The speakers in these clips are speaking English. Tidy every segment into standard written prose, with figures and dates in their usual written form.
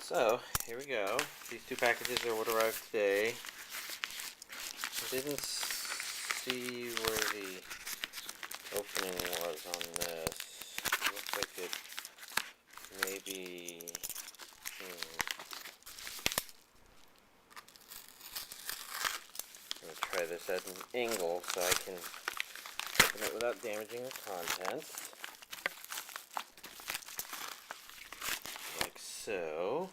So, here we go. These two packages are what arrived today. I didn't see where the opening was on this. It looks like it maybe... I'm going to try this at an angle so I can open it without damaging the contents. Like so.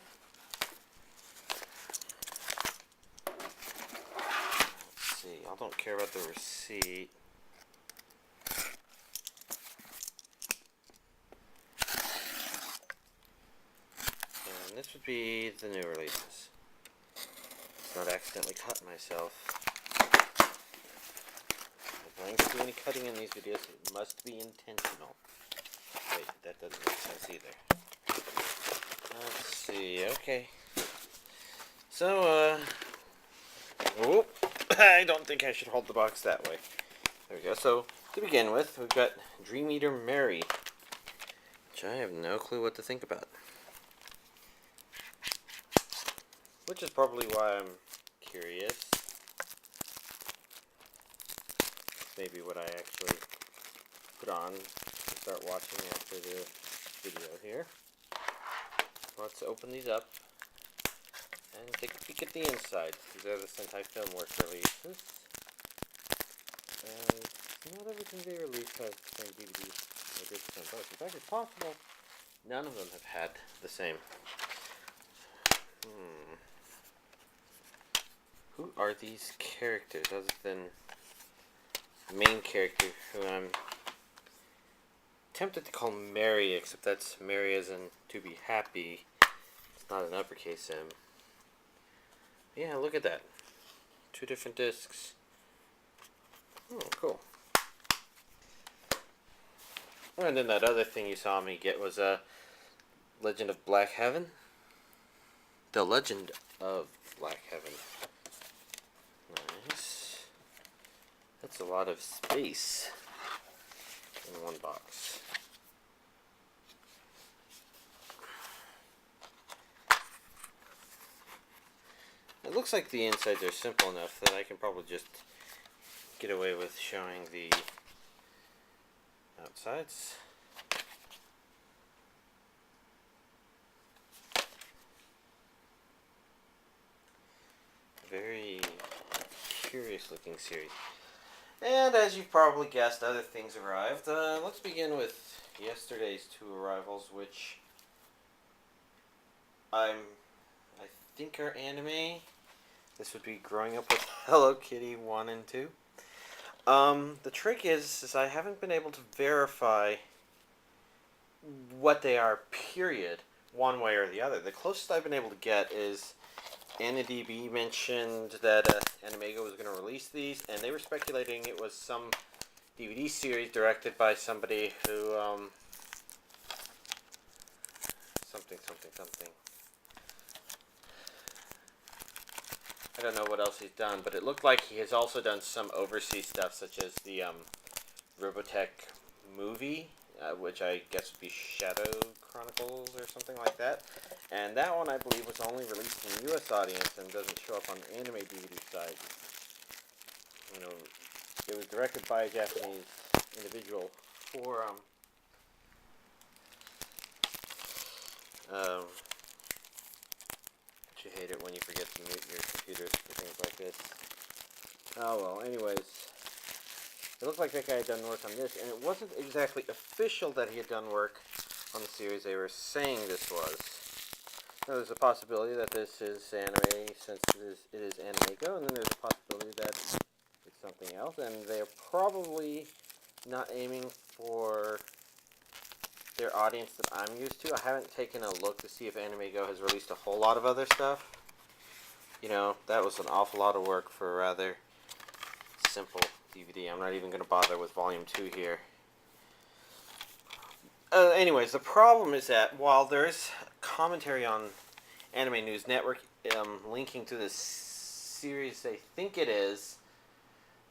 Let's see, I don't care about the receipt. And this would be the new releases. Let's not accidentally cut myself. If I'm going to do any cutting in these videos, it must be intentional. Wait, that doesn't make sense either. Let's see, okay. So, whoop, I don't think I should hold the box that way. There we go. So, to begin with, we've got Dream Eater Mary, which I have no clue what to think about. Which is probably why I'm curious. Maybe what I actually put on to start watching after the video here. Let's open these up and take a peek at the inside. These are the Sentai Filmwork releases. And not everything they release has the same DVD or disc on both. In fact, it's possible none of them have had the same. Who are these characters other than the main character, who I'm tempted to call Mary, except that's Mary as in to be happy. It's not an uppercase M. Yeah, look at that. Two different discs. Oh, cool. And then that other thing you saw me get was Legend of Black Heaven. The Legend of Black Heaven. Nice. That's a lot of space in one box. It looks like the insides are simple enough that I can probably just get away with showing the outsides. Very curious looking series. And as you've probably guessed, other things arrived. Let's begin with yesterday's two arrivals, which I think are anime. This would be Growing Up with Hello Kitty 1 and 2. The trick is I haven't been able to verify what they are, period, one way or the other. The closest I've been able to get is AniDB mentioned that Animego was going to release these, and they were speculating it was some DVD series directed by somebody who, something. I don't know what else he's done, but it looked like he has also done some overseas stuff, such as the Robotech movie, which I guess would be Shadow Chronicles or something like that. And that one, I believe, was only released in the U.S. audience and doesn't show up on the anime DVD side. You know, it was directed by a Japanese individual for you hate it when you forget to mute your computers for things like this. Oh well, anyways. It looked like that guy had done work on this, and it wasn't exactly official that he had done work on the series they were saying this was. Now, there's a possibility that this is anime, since it is Animego, and then there's a possibility that it's something else, and they're probably not aiming for their audience that I'm used to. I haven't taken a look to see if Animego has released a whole lot of other stuff. You know, that was an awful lot of work for a rather simple DVD. I'm not even going to bother with Volume 2 here. Anyways, the problem is that while there's commentary on Anime News Network linking to this series they think it is,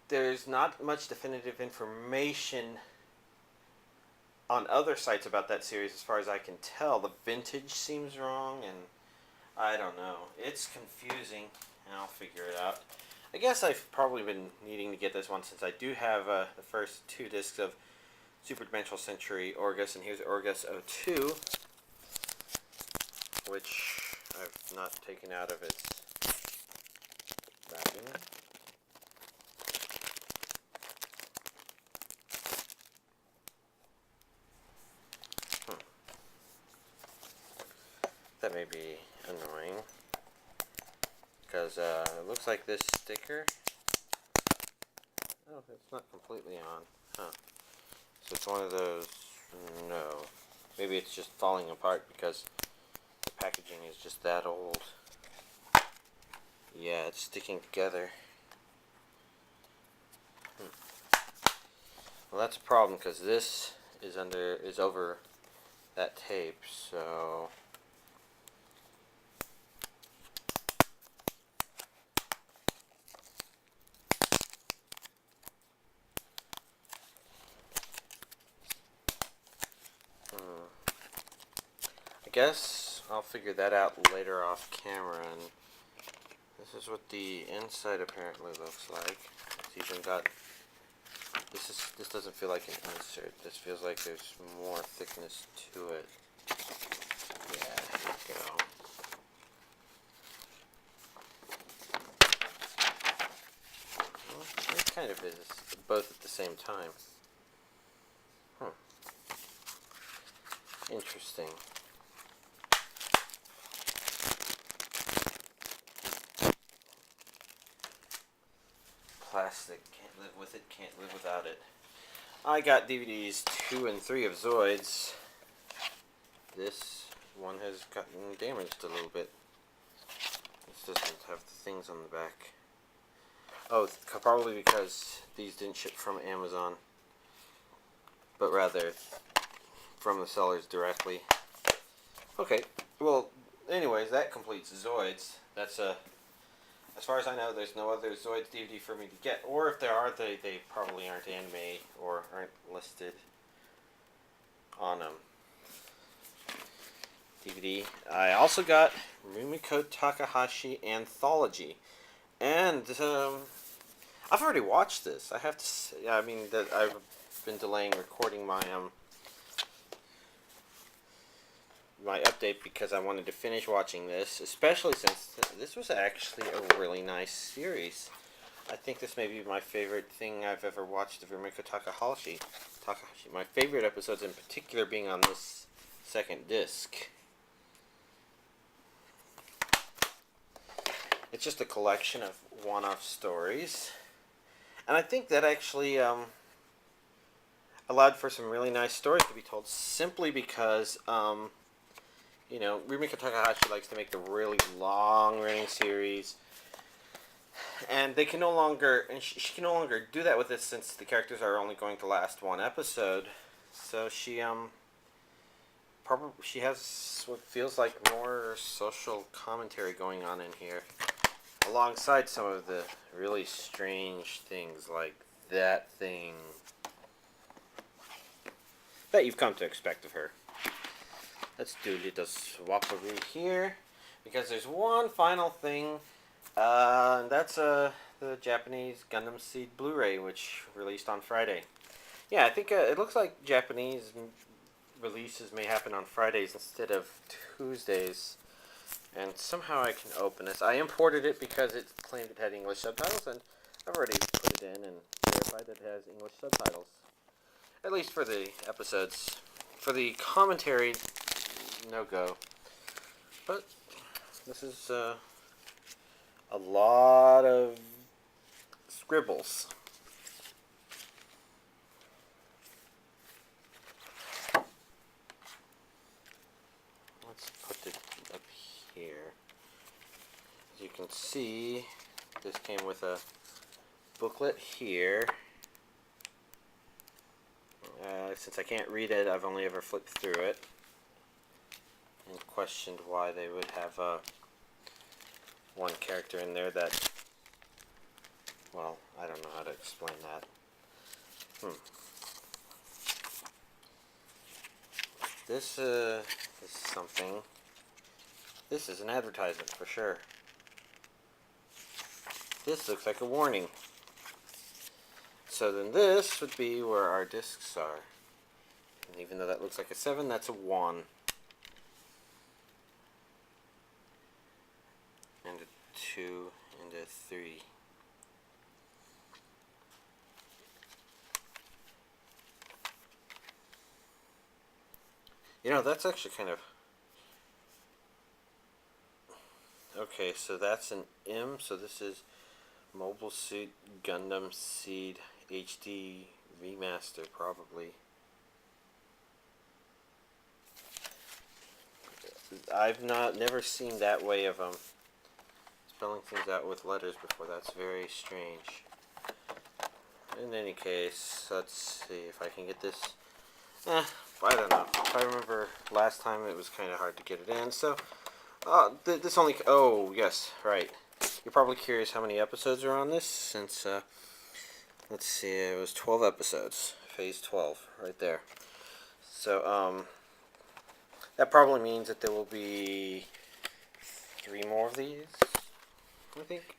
there's not much definitive information on other sites about that series as far as I can tell. The vintage seems wrong, and I don't know. It's confusing, and I'll figure it out. I guess I've probably been needing to get this one since I do have the first 2 discs of Super Dimensional Century Orguss, and here's Orguss 02, which I've not taken out of its backing. That may be annoying, because it looks like this sticker, oh, it's not completely on, huh, so it's one of those, no, maybe it's just falling apart because the packaging is just that old. Yeah, it's sticking together. Well, that's a problem because this is over that tape, so I guess I'll figure that out later off camera. And this is what the inside apparently looks like. It's even got this doesn't feel like an insert. This feels like there's more thickness to it. Yeah, here we go. Well, it kind of is both at the same time. Interesting. Plastic, can't live with it, can't live without it. I got DVDs 2 and 3 of Zoids. This one has gotten damaged a little bit. This doesn't have the things on the back. Oh, probably because these didn't ship from Amazon, but rather from the sellers directly. Okay, well, anyways, that completes Zoids. That's as far as I know, there's no other Zoids DVD for me to get, or if there are, they probably aren't anime or aren't listed on DVD. I also got Rumiko Takahashi Anthology, and I've already watched this. I have to say, I mean, that I've been delaying recording my my update because I wanted to finish watching this, especially since this was actually a really nice series. I think this may be my favorite thing I've ever watched of Rumiko Takahashi. My favorite episodes in particular being on this second disc. It's just a collection of one-off stories, and I think that actually allowed for some really nice stories to be told, simply because you know, Rumiko Takahashi likes to make the really long-running series, and they can no longer, and she can no longer do that with this since the characters are only going to last 1 episode. So she has what feels like more social commentary going on in here, alongside some of the really strange things like that thing that you've come to expect of her. Let's do a little swapperoo here, because there's one final thing, and that's the Japanese Gundam Seed Blu-ray, which released on Friday. Yeah, I think it looks like Japanese releases may happen on Fridays instead of Tuesdays, and somehow I can open this. I imported it because it claimed it had English subtitles, and I've already put it in and verified that it has English subtitles, at least for the episodes. For the commentary, no go. But this is a lot of scribbles. Let's put it up here. As you can see, this came with a booklet here. Since I can't read it, I've only ever flipped through it and questioned why they would have one character in there that, well, I don't know how to explain that. This is something. This is an advertisement for sure. This looks like a warning. So then this would be where our discs are. And even though that looks like a 7, that's a 1. And a 2 and a 3. You know, that's actually kind of... Okay, so that's an M, so this is Mobile Suit Gundam Seed HD Remaster, probably. I've never seen that way of spelling things out with letters before. That's very strange. In any case, let's see if I can get this. I don't know. If I remember last time, it was kind of hard to get it in. So, this only. Oh, yes, right. You're probably curious how many episodes are on this, since let's see, it was 12 episodes, phase 12, right there. So, that probably means that there will be 3 more of these, I think.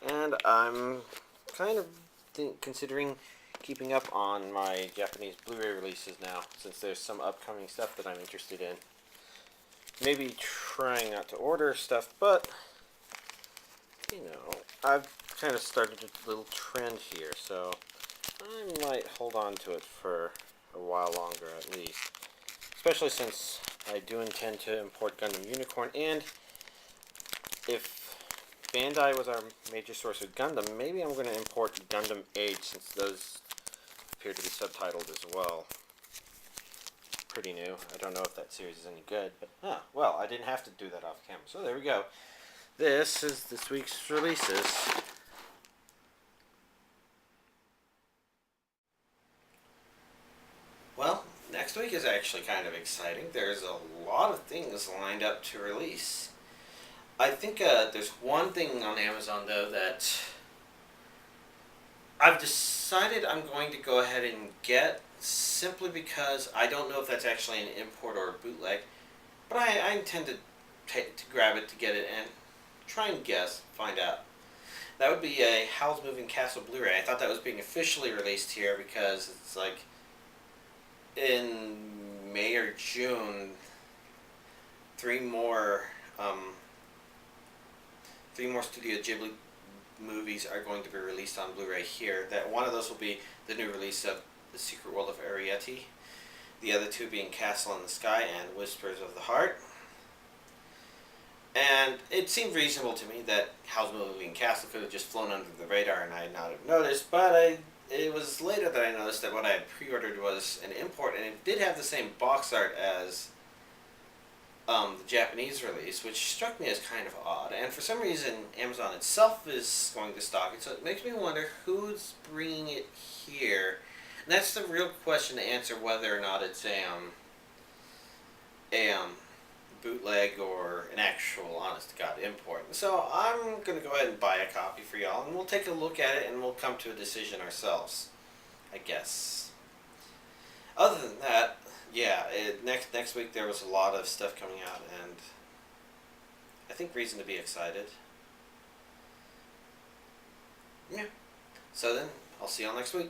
And I'm kind of considering keeping up on my Japanese Blu-ray releases now, since there's some upcoming stuff that I'm interested in. Maybe trying not to order stuff, but, you know, I've kind of started a little trend here, so I might hold on to it for a while longer at least. Especially since I do intend to import Gundam Unicorn, and if Bandai was our major source of Gundam, maybe I'm going to import Gundam Age, since those appear to be subtitled as well. Pretty new. I don't know if that series is any good, but, well, I didn't have to do that off camera, so there we go. This is this week's releases. Well, next week is actually kind of exciting. There's a lot of things lined up to release. I think there's one thing on Amazon, though, that I've decided I'm going to go ahead and get, simply because I don't know if that's actually an import or a bootleg, but I intend to grab it, to get it, and try and guess, find out. That would be a Howl's Moving Castle Blu-ray. I thought that was being officially released here because it's like in May or June, 3 more Studio Ghibli movies are going to be released on Blu-ray here. That one of those will be the new release of The Secret World of Arrietty. The other 2 being Castle in the Sky and Whispers of the Heart. And it seemed reasonable to me that Howl's Moving Castle could have just flown under the radar and I would not have noticed, but it was later that I noticed that what I had pre-ordered was an import, and it did have the same box art as the Japanese release, which struck me as kind of odd. And for some reason, Amazon itself is going to stock it, so it makes me wonder who's bringing it here. And that's the real question to answer, whether or not it's a bootleg or an actual honest-to-God import. So I'm going to go ahead and buy a copy for y'all, and we'll take a look at it, and we'll come to a decision ourselves, I guess. Other than that, yeah, next week there was a lot of stuff coming out, and I think reason to be excited. Yeah. So then, I'll see y'all next week.